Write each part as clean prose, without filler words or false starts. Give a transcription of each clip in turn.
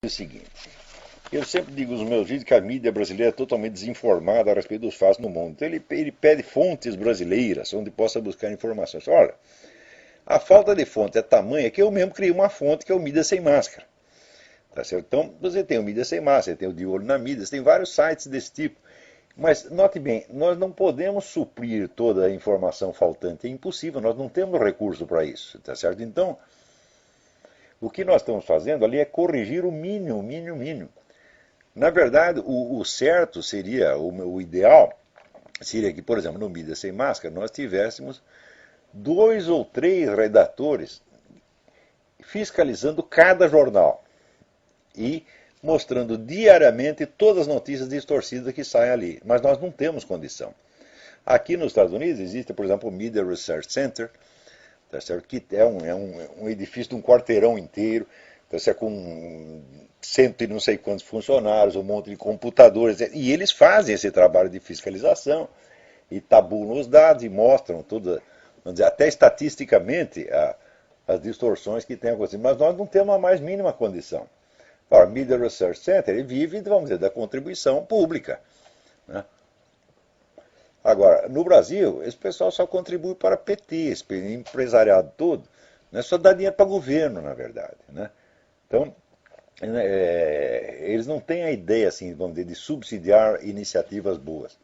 o seguinte, eu sempre digo nos meus vídeos que a mídia brasileira é totalmente desinformada a respeito dos fatos no mundo. Então ele pede fontes brasileiras onde possa buscar informações. Olha, a falta de fonte é tamanha que eu mesmo criei uma fonte que é o Mídia Sem Máscara. Tá certo? Então você tem o Mídia Sem Máscara, tem o De Olho na Mídia, tem vários sites desse tipo. Mas note bem, nós não podemos suprir toda a informação faltante, é impossível, nós não temos recurso para isso, tá certo? Então, o que nós estamos fazendo ali é corrigir o mínimo, mínimo, mínimo. Na verdade, o certo seria, o ideal seria que, por exemplo, no Mídia Sem Máscara, nós tivéssemos 2 ou 3 redatores fiscalizando cada jornal e mostrando diariamente todas as notícias distorcidas que saem ali. Mas nós não temos condição. Aqui nos Estados Unidos existe, por exemplo, o Media Research Center, tá certo? Que é um edifício de um quarteirão inteiro, tá certo? Com cento e não sei quantos funcionários, um monte de computadores, e eles fazem esse trabalho de fiscalização e tabulam os dados e mostram toda, vamos dizer, até estatisticamente as distorções que tem acontecido. Mas nós não temos a mais mínima condição. O Media Research Center ele vive, vamos dizer, da contribuição pública, né? Agora, no Brasil, esse pessoal só contribui para PT, esse empresariado todo, né? Só dá dinheiro para governo, na verdade, né? Então, eles não têm a ideia, assim, vamos dizer, de subsidiar iniciativas boas.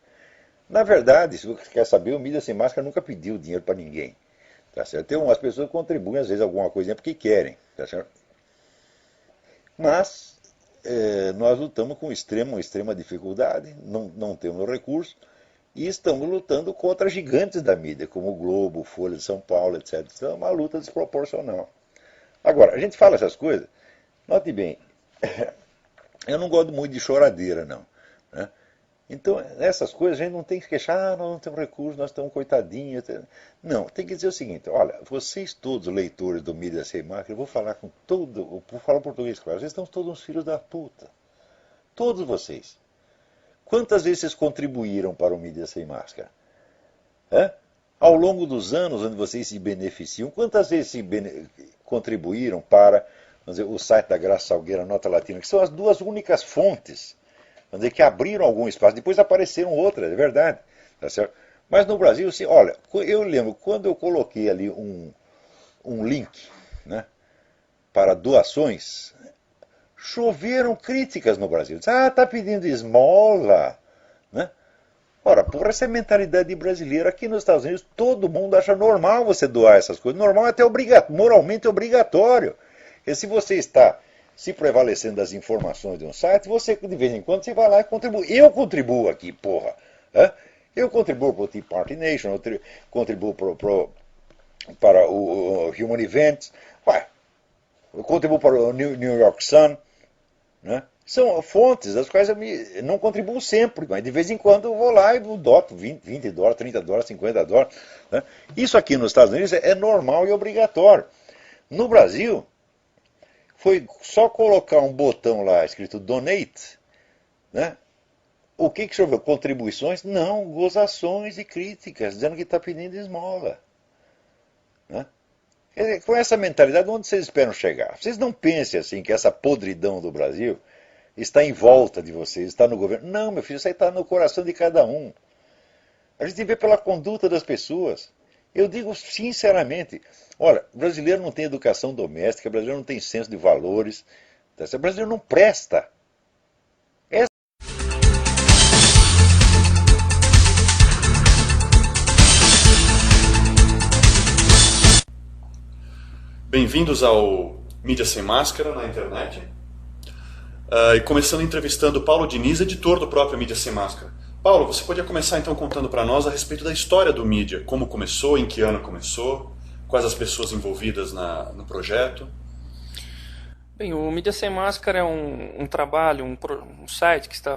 Na verdade, se você quer saber, o Mídia Sem Máscara nunca pediu dinheiro para ninguém, tá certo? Tem umas pessoas que contribuem, às vezes, alguma coisinha porque querem, tá certo? Mas nós lutamos com extrema dificuldade, não temos recursos, e estamos lutando contra gigantes da mídia, como o Globo, Folha de São Paulo, etc. Então é uma luta desproporcional. Agora, a gente fala essas coisas, note bem, eu não gosto muito de choradeira, não, né? Então, essas coisas a gente não tem que se queixar, nós não temos recursos, nós estamos coitadinhos. Não, tem que dizer o seguinte, olha, vocês todos leitores do Mídia Sem Máscara, eu vou falar com todo, vou falar português, claro, vocês estão todos uns filhos da puta. Todos vocês. Quantas vezes vocês contribuíram para o Mídia Sem Máscara? Ao longo dos anos onde vocês se beneficiam, quantas vezes contribuíram para, vamos dizer, o site da Graça Salgueira, Nota Latina, que são as duas únicas fontes, vamos dizer, que abriram algum espaço, depois apareceram outras, é verdade, tá certo? Mas no Brasil, assim, olha, eu lembro, quando eu coloquei ali um link, né, para doações, choveram críticas no Brasil. Está pedindo esmola, né? Ora, porra, essa é a mentalidade brasileira. Aqui nos Estados Unidos, todo mundo acha normal você doar essas coisas. Normal é até moralmente obrigatório. E se você está se prevalecendo das informações de um site, você, de vez em quando, você vai lá e contribui. Eu contribuo aqui, porra. Eu contribuo para o Tea Party Nation, eu contribuo para o Human Events, eu contribuo para o New York Sun, né? São fontes das quais eu não contribuo sempre, mas de vez em quando eu vou lá e doto $20, $30, $50. Né? Isso aqui nos Estados Unidos é normal e obrigatório. No Brasil, foi só colocar um botão lá escrito Donate, né? O que choveu? Contribuições? Não, gozações e críticas, dizendo que está pedindo esmola. Né? Com essa mentalidade, onde vocês esperam chegar? Vocês não pensem assim que essa podridão do Brasil está em volta de vocês, está no governo. Não, meu filho, isso aí está no coração de cada um. A gente vê pela conduta das pessoas. Eu digo sinceramente, olha, o brasileiro não tem educação doméstica, o brasileiro não tem senso de valores, o brasileiro não presta. Bem-vindos ao Mídia Sem Máscara na internet. E começando entrevistando Paulo Diniz, editor do próprio Mídia Sem Máscara. Paulo, você podia começar então contando para nós a respeito da história do mídia, como começou, em que ano começou, quais as pessoas envolvidas no projeto. Bem, o Mídia Sem Máscara é um trabalho, um site que está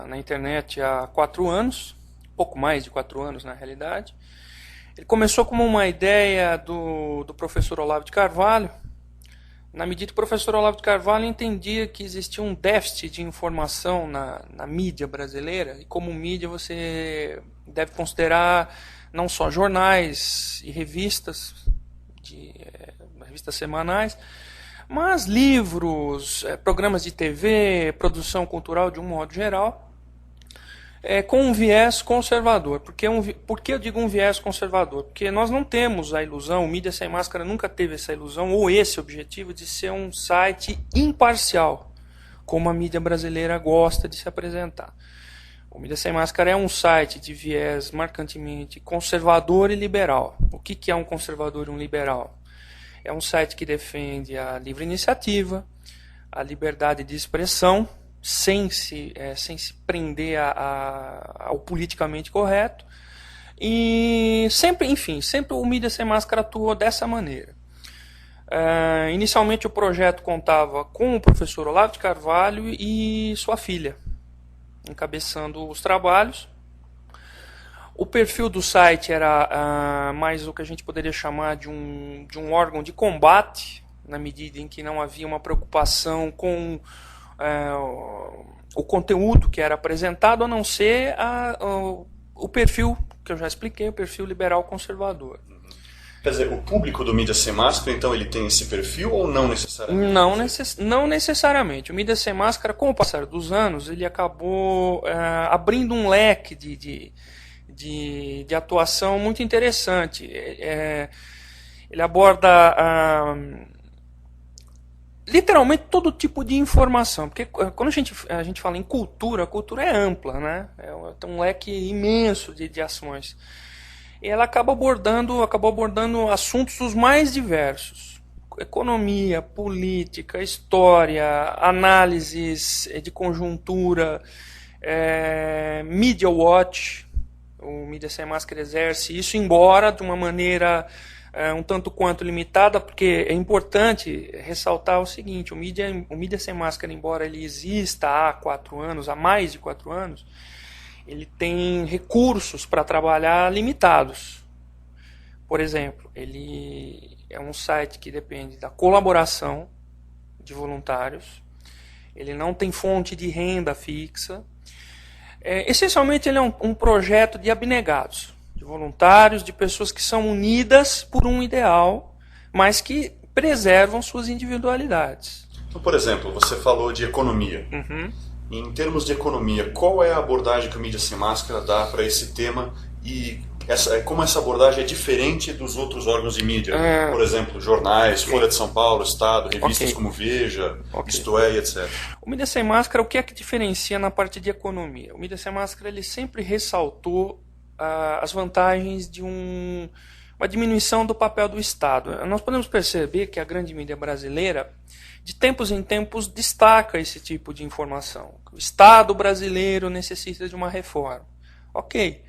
na internet há 4 anos, pouco mais de 4 anos na realidade. Ele começou como uma ideia do professor Olavo de Carvalho, na medida que o professor Olavo de Carvalho entendia que existia um déficit de informação na mídia brasileira, e como mídia você deve considerar não só jornais e revistas semanais, Mas livros, programas de TV, produção cultural de um modo geral, com um viés conservador. Por que eu digo um viés conservador? Porque nós não temos a ilusão, o Mídia Sem Máscara nunca teve essa ilusão, ou esse objetivo de ser um site imparcial, como a mídia brasileira gosta de se apresentar. O Mídia Sem Máscara é um site de viés marcantemente conservador e liberal. O que é um conservador e um liberal? É um site que defende a livre iniciativa, a liberdade de expressão, sem se prender ao politicamente correto. E sempre o Mídia Sem Máscara atuou dessa maneira. Inicialmente o projeto contava com o professor Olavo de Carvalho e sua filha, encabeçando os trabalhos. O perfil do site era mais o que a gente poderia chamar de um órgão de combate, na medida em que não havia uma preocupação com o conteúdo que era apresentado, a não ser o perfil, que eu já expliquei, o perfil liberal conservador. Quer dizer, o público do Mídia Sem Máscara, então, ele tem esse perfil ou não necessariamente? Não necessariamente. O Mídia Sem Máscara, com o passar dos anos, ele acabou abrindo um leque de atuação muito interessante. Ele aborda literalmente todo tipo de informação, porque quando a gente fala em cultura, a cultura é ampla, né? Tem um leque imenso de ações. E ela acabou abordando assuntos os mais diversos: economia, política, história, análises de conjuntura, media watch. O Mídia Sem Máscara exerce isso, embora de uma maneira um tanto quanto limitada, porque é importante ressaltar o seguinte: o Mídia Sem Máscara, embora ele exista há mais de 4 anos, ele tem recursos para trabalhar limitados. Por exemplo, ele é um site que depende da colaboração de voluntários, ele não tem fonte de renda fixa. Essencialmente, ele é um projeto de abnegados, de voluntários, de pessoas que são unidas por um ideal, mas que preservam suas individualidades. Então, por exemplo, você falou de economia. Uhum. Em termos de economia, qual é a abordagem que o Mídia Sem Máscara dá para esse tema e como essa abordagem é diferente dos outros órgãos de mídia? Por exemplo, jornais, Folha de São Paulo, Estado, revistas como Veja, Isto É, e etc. O Mídia Sem Máscara, o que é que diferencia na parte de economia? O Mídia Sem Máscara ele sempre ressaltou as vantagens de uma diminuição do papel do Estado. Nós podemos perceber que a grande mídia brasileira, de tempos em tempos, destaca esse tipo de informação. O Estado brasileiro necessita de uma reforma. Ok,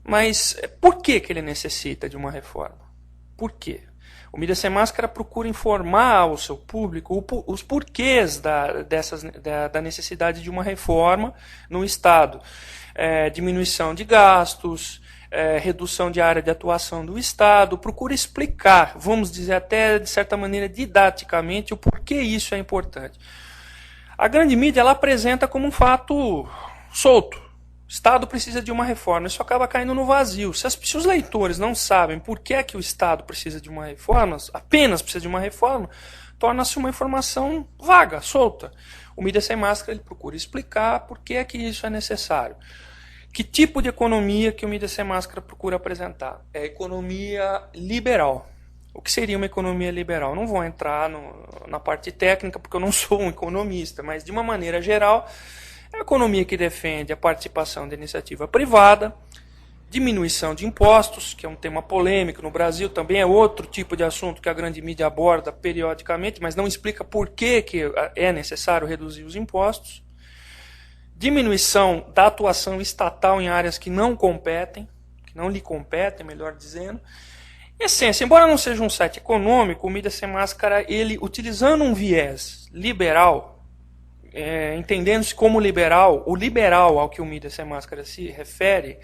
mas por que ele necessita de uma reforma? Por quê? O Mídia Sem Máscara procura informar ao seu público os porquês da necessidade de uma reforma no Estado. Diminuição de gastos, redução de área de atuação do Estado, procura explicar, vamos dizer até de certa maneira didaticamente, o porquê isso é importante. A grande mídia ela apresenta como um fato solto. O Estado precisa de uma reforma, isso acaba caindo no vazio. Se os leitores não sabem por que é que o Estado precisa de uma reforma, apenas precisa de uma reforma, torna-se uma informação vaga, solta. O Mídia Sem Máscara ele procura explicar por que é que isso é necessário. Que tipo de economia que o Mídia Sem Máscara procura apresentar? É a economia liberal. O que seria uma economia liberal? Não vou entrar na parte técnica, porque eu não sou um economista, mas de uma maneira geral, é a economia que defende a participação da iniciativa privada, diminuição de impostos, que é um tema polêmico no Brasil, também é outro tipo de assunto que a grande mídia aborda periodicamente, mas não explica por que é necessário reduzir os impostos. Diminuição da atuação estatal em áreas que não competem, que não lhe competem, melhor dizendo. Em essência, embora não seja um site econômico, o Mídia Sem Máscara, ele, utilizando um viés liberal, entendendo-se como liberal, o liberal ao que o Mídia Sem Máscara se refere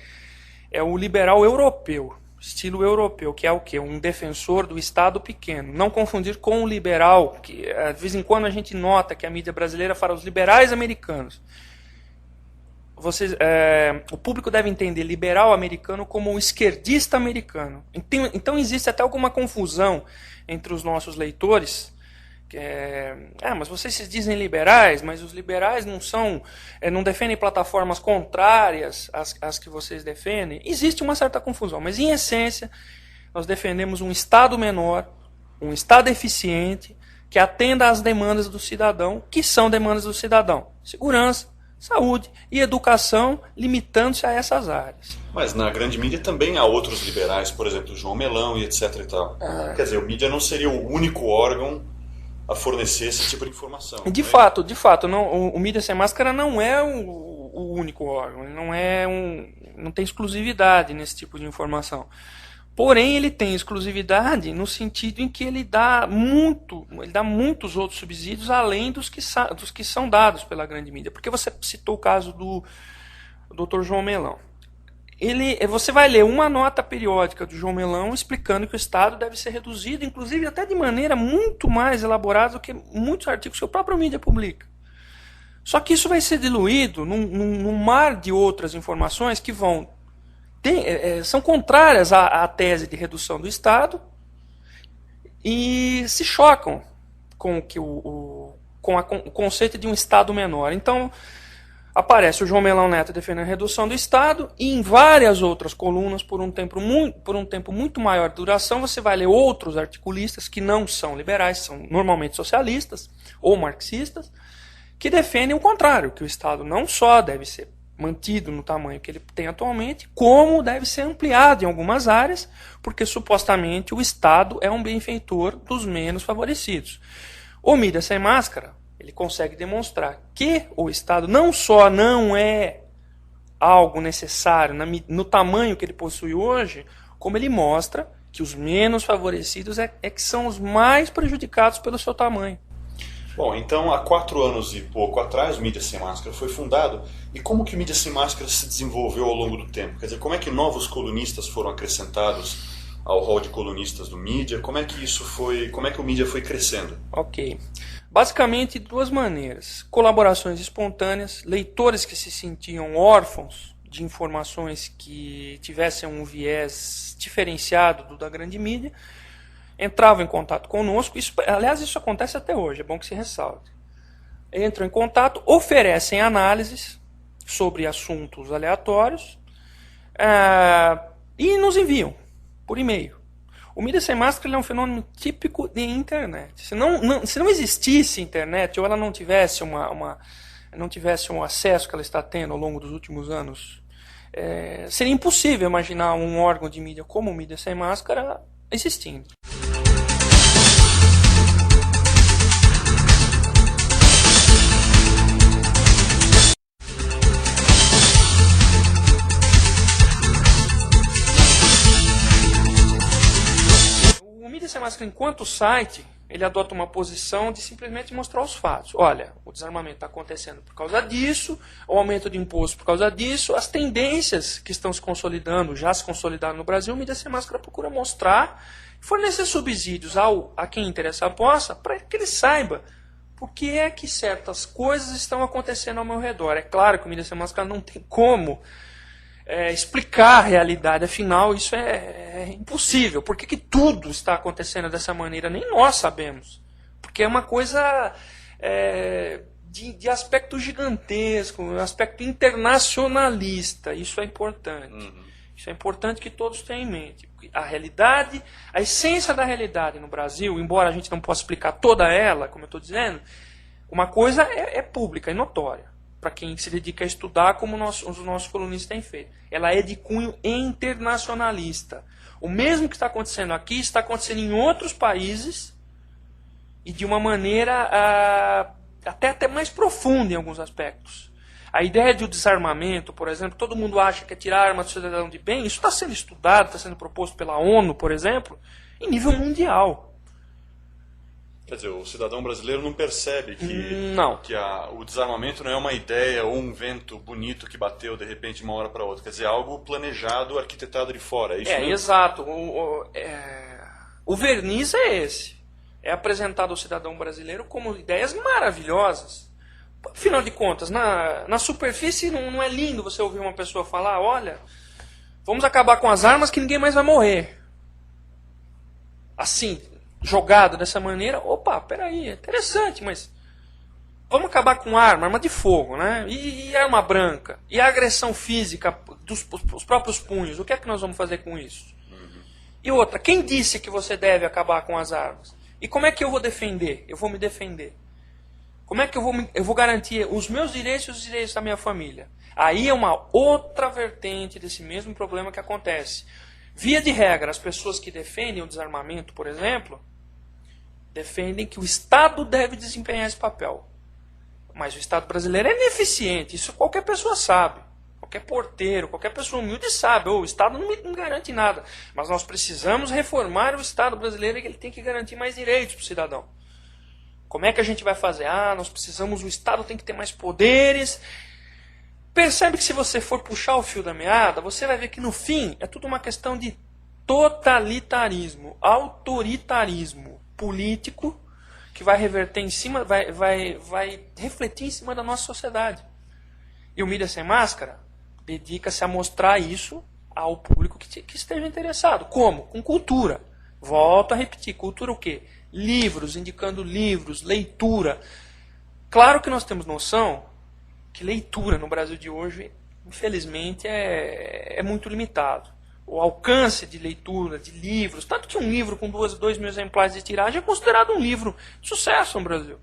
é o liberal europeu, estilo europeu, que é o quê? Um defensor do Estado pequeno. Não confundir com o liberal, que de vez em quando a gente nota que a mídia brasileira fala os liberais americanos. O público deve entender liberal americano como o esquerdista americano. Então existe até alguma confusão entre os nossos leitores, Mas vocês se dizem liberais, mas os liberais não defendem plataformas contrárias às que vocês defendem. Existe uma certa confusão, mas em essência nós defendemos um Estado menor, um Estado eficiente, que atenda às demandas do cidadão, que são demandas do cidadão: segurança, saúde e educação, limitando-se a essas áreas. Mas na grande mídia também há outros liberais, por exemplo, João Melão e etc. e tal. Quer dizer, o mídia não seria o único órgão a fornecer esse tipo de informação. De fato, o Mídia Sem Máscara não é o único órgão, ele não tem exclusividade nesse tipo de informação. Porém, ele tem exclusividade no sentido em que ele dá muitos outros subsídios além dos que são dados pela grande mídia. Porque você citou o caso do Dr. João Melão. Você vai ler uma nota periódica do João Melão explicando que o Estado deve ser reduzido, inclusive até de maneira muito mais elaborada do que muitos artigos que o próprio mídia publica. Só que isso vai ser diluído num mar de outras informações que são contrárias à tese de redução do Estado e se chocam com o conceito de um Estado menor. Então, aparece o João Melão Neto defendendo a redução do Estado, e em várias outras colunas, por um tempo muito maior de duração, você vai ler outros articulistas que não são liberais, são normalmente socialistas ou marxistas, que defendem o contrário, que o Estado não só deve ser mantido no tamanho que ele tem atualmente, como deve ser ampliado em algumas áreas, porque supostamente o Estado é um benfeitor dos menos favorecidos. O Mídia Sem Máscara, ele consegue demonstrar que o Estado não só não é algo necessário no tamanho que ele possui hoje, como ele mostra que os menos favorecidos é que são os mais prejudicados pelo seu tamanho. Bom, então há 4 anos e pouco atrás o Mídia Sem Máscara foi fundado. E como que o Mídia Sem Máscara se desenvolveu ao longo do tempo? Quer dizer, como é que novos colunistas foram acrescentados ao hall de colunistas do mídia? Como é que o mídia foi crescendo? Ok. Basicamente, de 2 maneiras: colaborações espontâneas, leitores que se sentiam órfãos de informações que tivessem um viés diferenciado do da grande mídia, entravam em contato conosco. Aliás, isso acontece até hoje, é bom que se ressalte. Entram em contato, oferecem análises sobre assuntos aleatórios e nos enviam por e-mail. O Mídia Sem Máscara é um fenômeno típico de internet. Se não existisse internet, ou ela não tivesse um acesso que ela está tendo ao longo dos últimos anos, seria impossível imaginar um órgão de mídia como o Mídia Sem Máscara existindo. Sem Máscara, enquanto site, ele adota uma posição de simplesmente mostrar os fatos. Olha, o desarmamento está acontecendo por causa disso, o aumento de imposto por causa disso, as tendências que estão se consolidando, já se consolidaram no Brasil. O Mídia Sem Máscara procura mostrar, fornecer subsídios a quem interessa a possa, para que ele saiba por que é que certas coisas estão acontecendo ao meu redor. É claro que o Mídia Sem Máscara não tem como explicar a realidade, afinal isso é impossível. Por que tudo está acontecendo dessa maneira? Nem nós sabemos, porque é uma coisa de aspecto gigantesco, um aspecto internacionalista. Isso é importante. Isso é importante que todos tenham em mente. A realidade, a essência da realidade no Brasil, embora a gente não possa explicar toda ela, como eu estou dizendo, uma coisa é pública e notória, para quem se dedica a estudar, como os nossos colunistas têm feito. Ela é de cunho internacionalista. O mesmo que está acontecendo aqui está acontecendo em outros países, e de uma maneira até mais profunda em alguns aspectos. A ideia de o desarmamento, por exemplo, todo mundo acha que é tirar a arma do cidadão de bem. Isso está sendo estudado, está sendo proposto pela ONU, por exemplo, em nível mundial. Quer dizer, o cidadão brasileiro não percebe que o desarmamento não é uma ideia ou um vento bonito que bateu de repente de uma hora para outra. Quer dizer, algo planejado, arquitetado de fora. É isso mesmo? Exato. O verniz é esse. É apresentado ao cidadão brasileiro como ideias maravilhosas. Afinal de contas, na superfície não é lindo você ouvir uma pessoa falar: olha, vamos acabar com as armas que ninguém mais vai morrer. Assim, jogado dessa maneira, opa, peraí, é interessante, mas vamos acabar com arma de fogo, né? E arma branca? E a agressão física dos próprios punhos? O que é que nós vamos fazer com isso? E outra, quem disse que você deve acabar com as armas? E como é que eu vou defender? Eu vou me defender. Como é que eu vou garantir os meus direitos e os direitos da minha família? Aí é uma outra vertente desse mesmo problema que acontece. Via de regra, as pessoas que defendem o desarmamento, por exemplo, defendem que o Estado deve desempenhar esse papel. Mas o Estado brasileiro é ineficiente, isso qualquer pessoa sabe. Qualquer porteiro, qualquer pessoa humilde sabe. O Estado não garante nada. Mas nós precisamos reformar o Estado brasileiro e ele tem que garantir mais direitos para o cidadão. Como é que a gente vai fazer? Nós precisamos, o Estado tem que ter mais poderes. Percebe que se você for puxar o fio da meada, você vai ver que no fim é tudo uma questão de totalitarismo, autoritarismo político que vai reverter em cima, vai refletir em cima da nossa sociedade. E o Mídia Sem Máscara dedica-se a mostrar isso ao público que esteja interessado. Como? Com cultura. Volto a repetir, cultura o quê? Livros, indicando livros, leitura. Claro que nós temos noção que leitura no Brasil de hoje, infelizmente, é muito limitado. O alcance de leitura, de livros, tanto que um livro com 2 mil exemplares de tiragem é considerado um livro de sucesso no Brasil.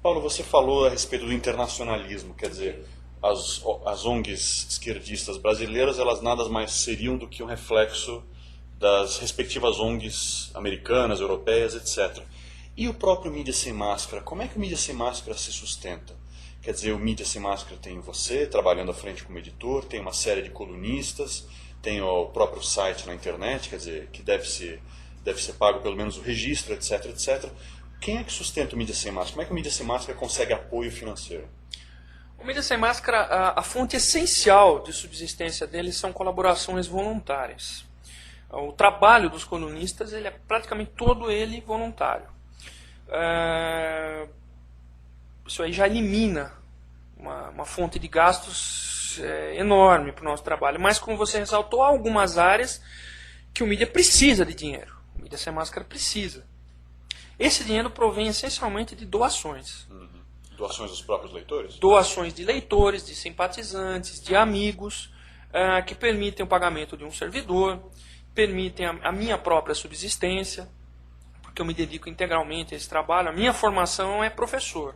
Paulo, você falou a respeito do internacionalismo, quer dizer, as ONGs esquerdistas brasileiras, elas nada mais seriam do que um reflexo das respectivas ONGs americanas, europeias, etc. E o próprio Mídia Sem Máscara, como é que o Mídia Sem Máscara se sustenta? Quer dizer, o Mídia Sem Máscara tem você, trabalhando à frente como editor, tem uma série de colunistas, tem o próprio site na internet, quer dizer, que deve ser pago pelo menos o registro, etc, etc. Quem é que sustenta o Mídia Sem Máscara? Como é que o Mídia Sem Máscara consegue apoio financeiro? O Mídia Sem Máscara, a fonte essencial de subsistência dele são colaborações voluntárias. O trabalho dos colunistas, ele é praticamente todo ele voluntário. Isso aí já elimina uma fonte de gastos enorme para o nosso trabalho. Mas, como você ressaltou, há algumas áreas que o mídia precisa de dinheiro. O Mídia Sem Máscara precisa. Esse dinheiro provém essencialmente de doações. Doações dos próprios leitores? Doações de leitores, de simpatizantes, de amigos, que permitem o pagamento de um servidor, permitem a minha própria subsistência, porque eu me dedico integralmente a esse trabalho. A minha formação é professor.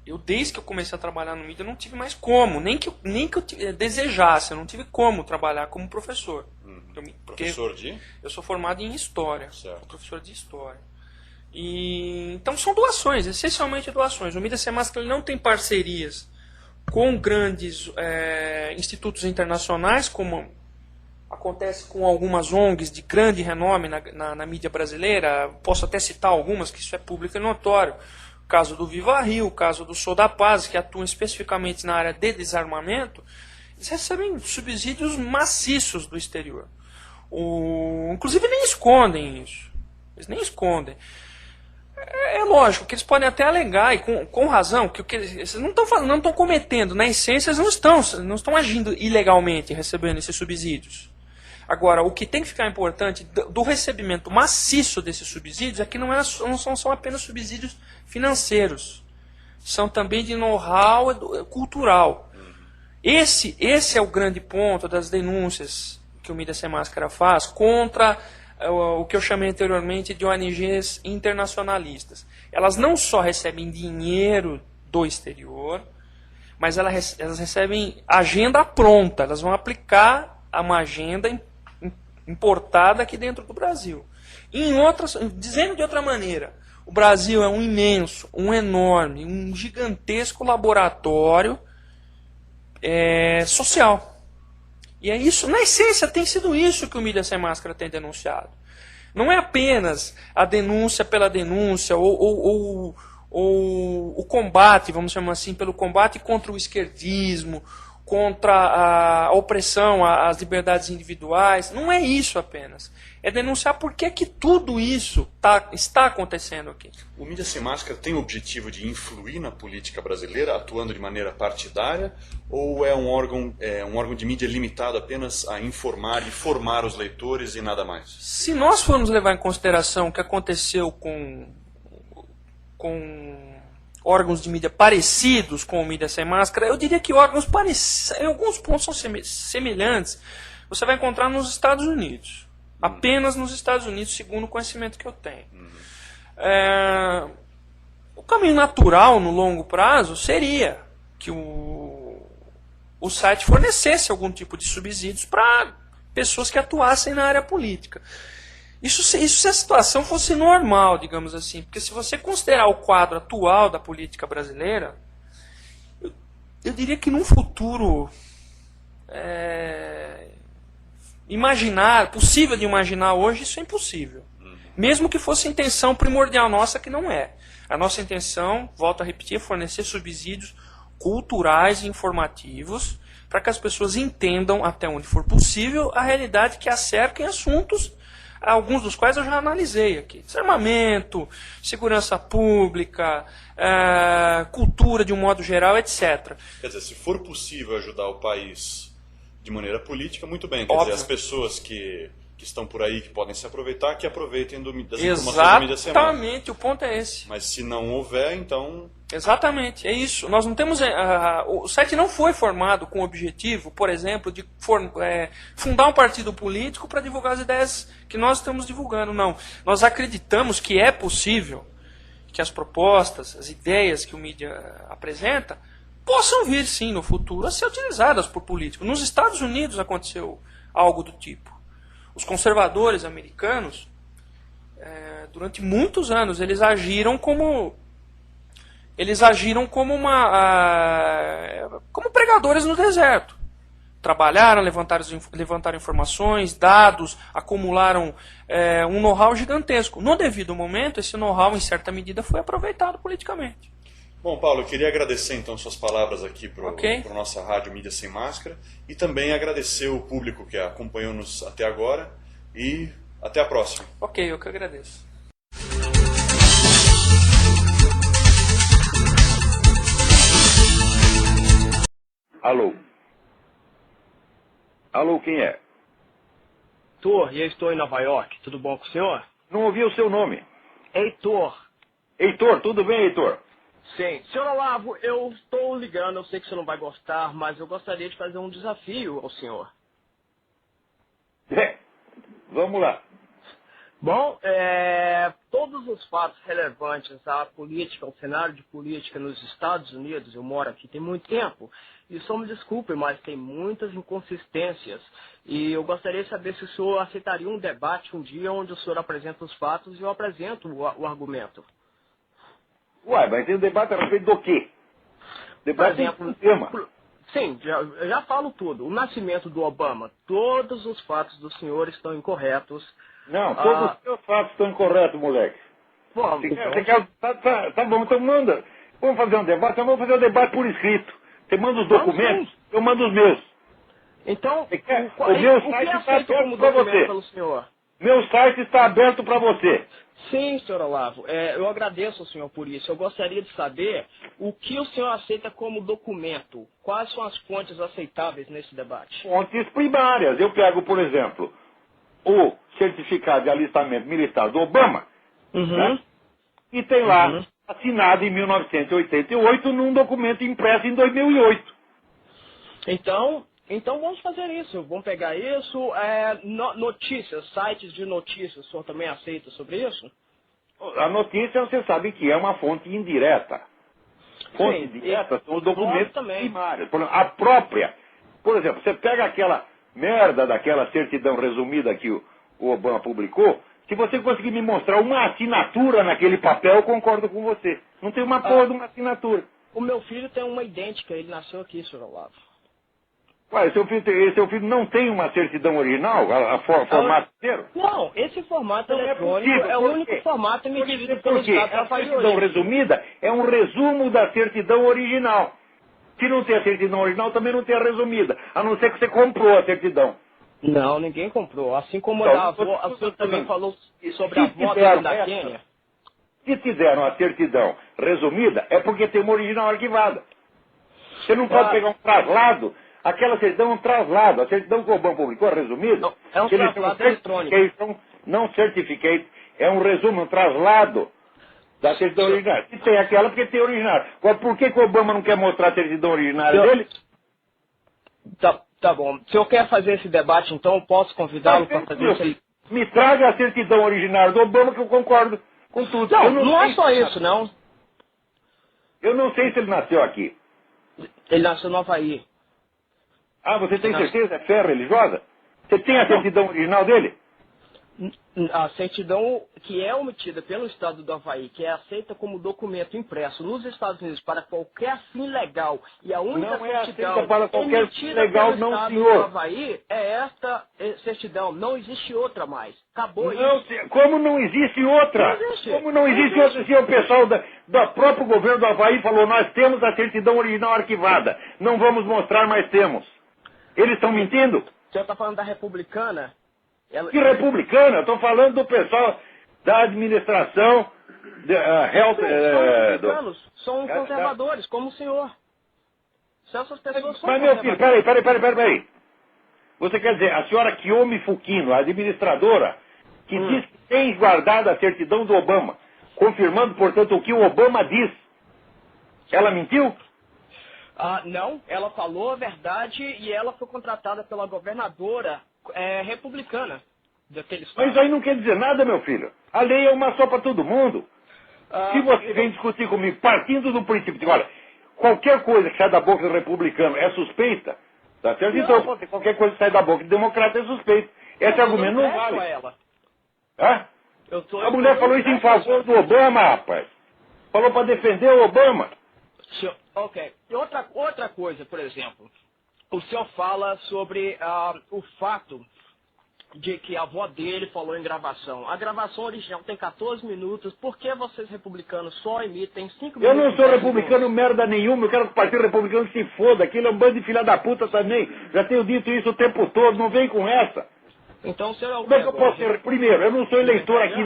Eu, desde que eu comecei a trabalhar no mídia, não tive mais como, nem que eu desejasse, eu não tive como trabalhar como professor. Professor de? Eu sou formado em História, certo. Professor de História. Então são doações, essencialmente doações. O Mídia Sem Máscara ele não tem parcerias com grandes institutos internacionais, como acontece com algumas ONGs de grande renome na mídia brasileira. Posso até citar algumas, que isso é público e notório. O caso do Viva Rio, o caso do Sou da Paz, que atuam especificamente na área de desarmamento. Eles recebem subsídios maciços do exterior. Inclusive nem escondem isso. Eles nem escondem. É lógico que eles podem até alegar, e com razão, que eles não estão cometendo, na essência, eles não estão agindo ilegalmente recebendo esses subsídios. Agora, o que tem que ficar importante do recebimento maciço desses subsídios é que não são apenas subsídios financeiros. São também de know-how cultural. Esse é o grande ponto das denúncias que o Mídia Sem Máscara faz contra o que eu chamei anteriormente de ONGs internacionalistas. Elas não só recebem dinheiro do exterior, mas elas recebem agenda pronta. Elas vão aplicar uma agenda importada aqui dentro do Brasil. Dizendo de outra maneira, o Brasil é um imenso, um enorme, um gigantesco laboratório social. E é isso, na essência, tem sido isso que o Mídia Sem Máscara tem denunciado. Não é apenas a denúncia pela denúncia, ou o combate, vamos chamar assim, pelo combate contra o esquerdismo, contra a opressão, as liberdades individuais. Não é isso apenas. É denunciar por que tudo isso está acontecendo aqui. O Mídia Sem Máscara tem o objetivo de influir na política brasileira, atuando de maneira partidária, ou é um órgão de mídia limitado apenas a informar e formar os leitores e nada mais? Se nós formos levar em consideração o que aconteceu com órgãos de mídia parecidos com o Mídia Sem Máscara, eu diria que órgãos em alguns pontos são semelhantes. Você vai encontrar nos Estados Unidos. Apenas nos Estados Unidos, segundo o conhecimento que eu tenho. O caminho natural, no longo prazo, seria que o site fornecesse algum tipo de subsídios para pessoas que atuassem na área política. Isso se a situação fosse normal, digamos assim. Porque se você considerar o quadro atual da política brasileira, eu diria que num futuro possível de imaginar hoje, isso é impossível. Mesmo que fosse a intenção primordial nossa, que não é. A nossa intenção, volto a repetir, é fornecer subsídios culturais e informativos para que as pessoas entendam, até onde for possível, a realidade que as cerca em assuntos, alguns dos quais eu já analisei aqui. Desarmamento, segurança pública, cultura de um modo geral, etc. Quer dizer, se for possível ajudar o país de maneira política, muito bem. Quer Óbvio. dizer, as pessoas que estão por aí, que podem se aproveitar, que aproveitem das informações da mídia sem máscara. Exatamente, o ponto é esse. Mas se não houver, então... Exatamente, é isso. Nós não temos. O site não foi formado com o objetivo, por exemplo, de fundar um partido político para divulgar as ideias que nós estamos divulgando. Não. Nós acreditamos que é possível que as propostas, as ideias que o mídia apresenta, possam vir, sim, no futuro, a ser utilizadas por políticos. Nos Estados Unidos aconteceu algo do tipo. Os conservadores americanos, durante muitos anos, eles agiram como como pregadores no deserto. Trabalharam, levantaram informações, dados, acumularam um know-how gigantesco. No devido momento, esse know-how, em certa medida, foi aproveitado politicamente. Bom, Paulo, eu queria agradecer então suas palavras aqui para a nossa rádio Mídia Sem Máscara e também agradecer o público que acompanhou-nos até agora e até a próxima. Ok, eu que agradeço. Alô? Alô, quem é? Heitor, e eu estou em Nova York. Tudo bom com o senhor? Não ouvi o seu nome. Heitor. Heitor, tudo bem, Heitor? Sim. Senhor Olavo, eu estou ligando, eu sei que o senhor não vai gostar, mas eu gostaria de fazer um desafio ao senhor. Vamos lá. Bom, todos os fatos relevantes à política, ao cenário de política nos Estados Unidos, eu moro aqui tem muito tempo, e só me desculpe, mas tem muitas inconsistências. E eu gostaria de saber se o senhor aceitaria um debate um dia onde o senhor apresenta os fatos e eu apresento o argumento. Uai, mas tem um debate a respeito do quê? Debate Por exemplo, do tema. Sim, já falo tudo. O nascimento do Obama, todos os fatos do senhor estão incorretos. Não, todos os seus fatos estão incorretos, moleque. Bom, Tá bom, então manda. Vamos fazer um debate, então vamos fazer um debate por escrito. Você manda os documentos, eu mando os meus. Então, o meu site está aberto para você. Pelo senhor? Meu site está aberto para você. Sim, senhor Olavo. Eu agradeço ao senhor por isso. Eu gostaria de saber o que o senhor aceita como documento. Quais são as fontes aceitáveis nesse debate? Fontes primárias. Eu pego, por exemplo, o certificado de alistamento militar do Obama, né? E tem lá, assinado em 1988, num documento impresso em 2008. Então vamos fazer isso. Vamos pegar isso. Notícias, sites de notícias, o senhor também aceita sobre isso? A notícia, você sabe que é uma fonte indireta. Fonte indireta são os documentos primários. A própria. Por exemplo, você pega aquela merda daquela certidão resumida que o Obama publicou, se você conseguir me mostrar uma assinatura naquele papel, eu concordo com você. Não tem uma porra de uma assinatura. O meu filho tem uma idêntica, ele nasceu aqui, senhor Olavo. Ué, seu filho não tem uma certidão original, formato inteiro? Não, esse formato não eletrônico é o único formato emitido pelo Estado. A certidão resumida é um resumo da certidão original. Se não tem a certidão original, também não tem a resumida, a não ser que você comprou a certidão. Não, ninguém comprou. Assim como Então, a avó, a senhora também falou sobre a se avó tiveram da essa- Quênia. Se fizeram a certidão resumida, é porque tem uma original arquivada. Você não pode pegar um traslado, aquela certidão é um traslado. A certidão que o Obama publicou, a resumida, Não, é um eles chamam traslado eletrônico. certification, não certificate, é um resumo, um traslado da certidão original. Se tem aquela, porque tem original. Agora, por que o Obama não quer mostrar a certidão originária dele? Tá bom. Se eu quer fazer esse debate, então eu posso convidá-lo para fazer Meu isso aí. filho, me traga a certidão originária do Obama que eu concordo com tudo. Não, Eu não é sei só se- isso, não. Eu não sei se ele nasceu aqui. Ele nasceu no Havaí. Ah, você tem Não. certeza? É fé religiosa? Você tem a certidão original dele? A certidão que é emitida pelo Estado do Havaí, que é aceita como documento impresso nos Estados Unidos para qualquer fim legal, e a única Não é certidão aceita para qualquer fim emitida legal, pelo não, Estado senhor. do Havaí é esta certidão. Não existe outra mais. Acabou Não, isso. como não existe outra? Não existe. Como não Não existe existe. outra se o pessoal do próprio governo do Havaí falou, nós temos a certidão original arquivada, não vamos mostrar, mas temos. Eles estão mentindo? O senhor está falando da republicana? Ela... Que republicana? Eu estou falando do pessoal da administração health, Sim, são republicanos, são conservadores, como o senhor. Se essas pessoas são Mas, meu filho, peraí. Você quer dizer, a senhora Kiyomi Fukino, a administradora, que diz que tem guardado a certidão do Obama, confirmando, portanto, o que o Obama diz, ela mentiu? Não, ela falou a verdade e ela foi contratada pela governadora republicana daquele estado. Mas isso aí não quer dizer nada, meu filho. A lei é uma só para todo mundo. Se você vem discutir comigo partindo do princípio de, olha, qualquer coisa que sai da boca do republicano é suspeita, tá certo? Não. Então, qualquer coisa que sai da boca do democrata é suspeita. Esse argumento não vale. Ela. Hã? A mulher eu falou tô isso em dando crédito favor do Obama, rapaz. Falou para defender o Obama. Ok. E outra coisa, por exemplo, o senhor fala sobre o fato de que a avó dele falou em gravação. A gravação original tem 14 minutos. Por que vocês republicanos só emitem 5 minutos? Eu não sou e 10 republicano minutos? merda nenhuma, eu quero que o Partido Republicano se foda. Aquilo é um bando de filha da puta também. Já tenho dito isso o tempo todo, não vem com essa. Então o senhor é o Como é que eu agora? posso ser? Primeiro, eu não sou eleitor aqui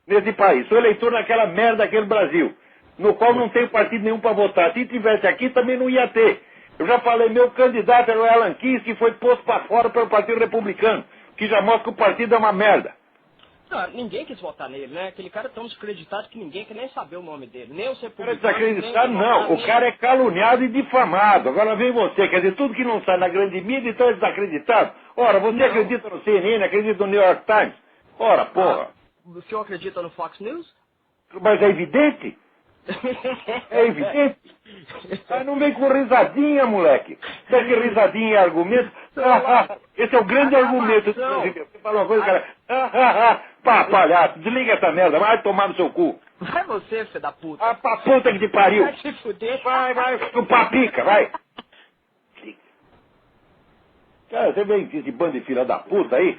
nesse país, sou eleitor naquela merda daquele Brasil, no qual não tem partido nenhum para votar. Se tivesse aqui, também não ia ter. Eu já falei, meu candidato era o Alan Keyes, que foi posto para fora pelo Partido Republicano, que já mostra que o partido é uma merda. Não, ninguém quis votar nele, né? Aquele cara é tão desacreditado que ninguém quer nem saber o nome dele. Nem os O cara é republicanos. desacreditado, não. O cara é caluniado e difamado. Agora vem você, quer dizer, tudo que não sai na grande mídia, então é desacreditado. Ora, você Não. acredita no CNN, acredita no New York Times? Ora, porra. O senhor acredita no Fox News? Mas é evidente. É evidente. Aí não vem com risadinha, moleque. Sabe que risadinha é argumento? Esse é o grande argumento do Brasil. Você fala uma coisa, cara. Pá, palhaço, desliga essa merda, vai tomar no seu cu. Vai você, filho da puta. Ah, pra puta que te pariu. Vai se fuder. Vai, chupar pica, vai. Cara, você vem esse bando de filha da puta aí.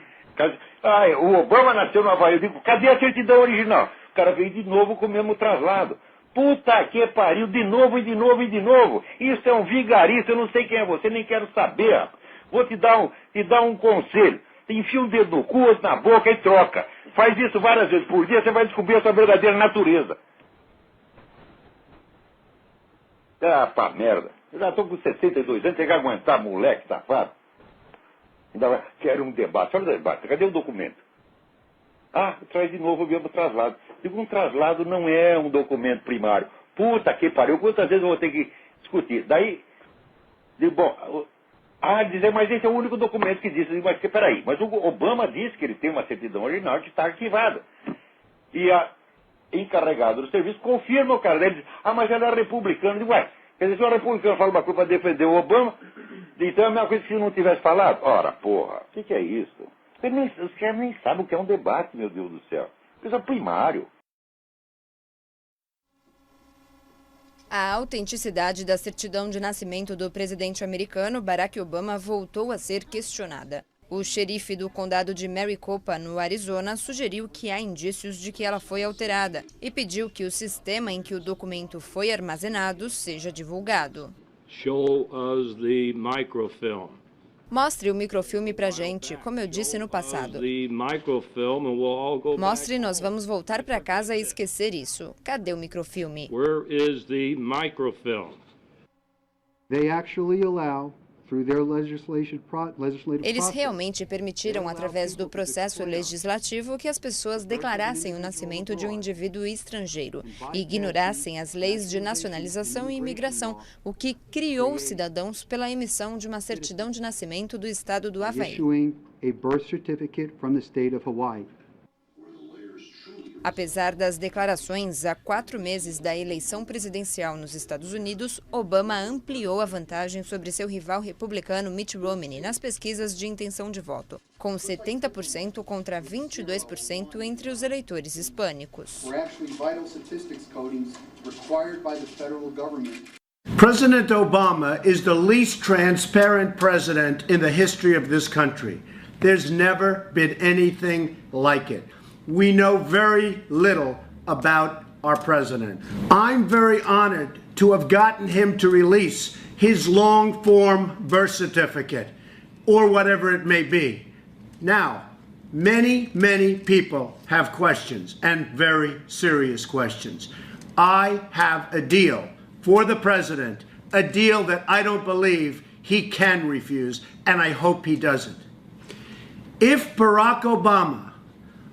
O Obama nasceu no Havaí. Eu digo, cadê a certidão original? O cara veio de novo com o mesmo traslado. Puta que pariu, de novo e de novo e de novo. Isso é um vigarista, eu não sei quem é você, nem quero saber. Rapaz. Vou te dar um conselho. Enfia um dedo no cu, outro na boca e troca. Faz isso várias vezes por dia, você vai descobrir a sua verdadeira natureza. Ah, pá, merda. Eu já estou com 62 anos, tem que aguentar, moleque safado. Ainda vai, quero um debate. Olha o debate, cadê o documento? Traz de novo o mesmo traslado. Digo, um traslado não é um documento primário. Puta que pariu, quantas vezes eu vou ter que discutir? Daí, digo, bom, dizer, mas esse é o único documento que diz. Mas peraí, mas o Obama disse que ele tem uma certidão original que está arquivada. E a encarregada do serviço confirma o cara. Ele diz, mas ela é republicana. Eu digo, quer dizer, se o republicano fala uma coisa para defender o Obama, então é a mesma coisa que se não tivesse falado. Ora, porra, o que é isso? Os caras nem sabem o que é um debate, meu Deus do céu. Coisa primário. A autenticidade da certidão de nascimento do presidente americano Barack Obama voltou a ser questionada. O xerife do condado de Maricopa, no Arizona, sugeriu que há indícios de que ela foi alterada e pediu que o sistema em que o documento foi armazenado seja divulgado. Show us the microfilm. Mostre o microfilme pra gente, como eu disse no passado. Mostre, nós vamos voltar para casa e esquecer isso. Cadê o microfilme? Where is the microfilm? They actually allow, through their legislative Eles process, realmente permitiram, através do processo legislativo, que as pessoas declarassem o nascimento de um indivíduo estrangeiro e ignorassem as leis de nacionalização e imigração, o que criou cidadãos pela emissão de uma certidão de nascimento do estado do Havaí. issuing a birth certificate from the state of Hawaii. Apesar das declarações há 4 meses da eleição presidencial nos Estados Unidos, Obama ampliou a vantagem sobre seu rival republicano Mitt Romney nas pesquisas de intenção de voto, com 70% contra 22% entre os eleitores hispânicos. President Obama is the least transparent president in the history of this country. There's never been anything like it. We know very little about our president. I'm very honored to have gotten him to release his long-form birth certificate, or whatever it may be. Now, many people have questions, and very serious questions. I have a deal for the president, a deal that I don't believe he can refuse, and I hope he doesn't. If Barack Obama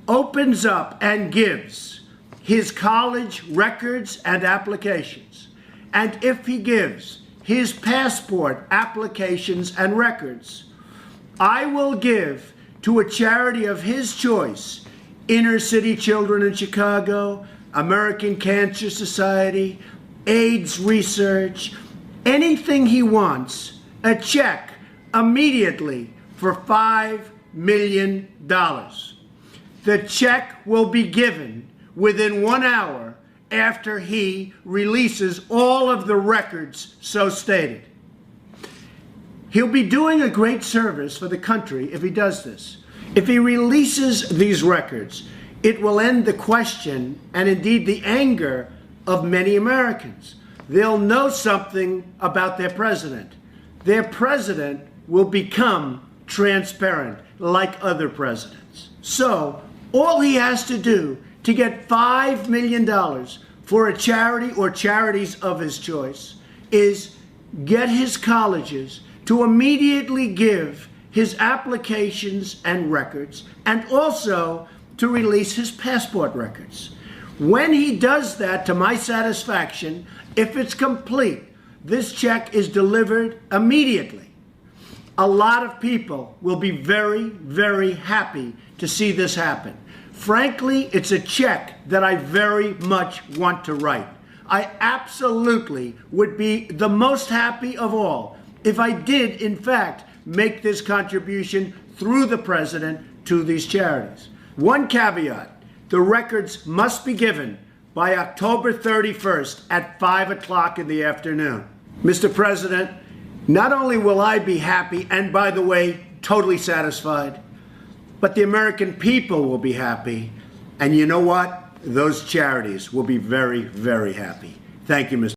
opens up and gives his college records and applications, and if he gives his passport applications and records, I will give to a charity of his choice, Inner City Children in Chicago, American Cancer Society, AIDS research, anything he wants, a check immediately for $5 million. The check will be given within 1 hour after he releases all of the records so stated. He'll be doing a great service for the country if he does this. If he releases these records, it will end the question and indeed the anger of many Americans. They'll know something about their president. Their president will become transparent like other presidents. So, all he has to do to get $5 million for a charity or charities of his choice is get his colleges to immediately give his applications and records, and also to release his passport records. When he does that, to my satisfaction, if it's complete, this check is delivered immediately. A lot of people will be very happy to see this happen. Frankly, it's a check that I very much want to write. I absolutely would be the most happy of all if I did, in fact, make this contribution through the president to these charities. One caveat, the records must be given by October 31st at 5 o'clock in the afternoon. Mr. President, not only will I be happy, and by the way, totally satisfied, but the American people will be happy. And you know what? Those charities will be very happy. Thank you, Mr.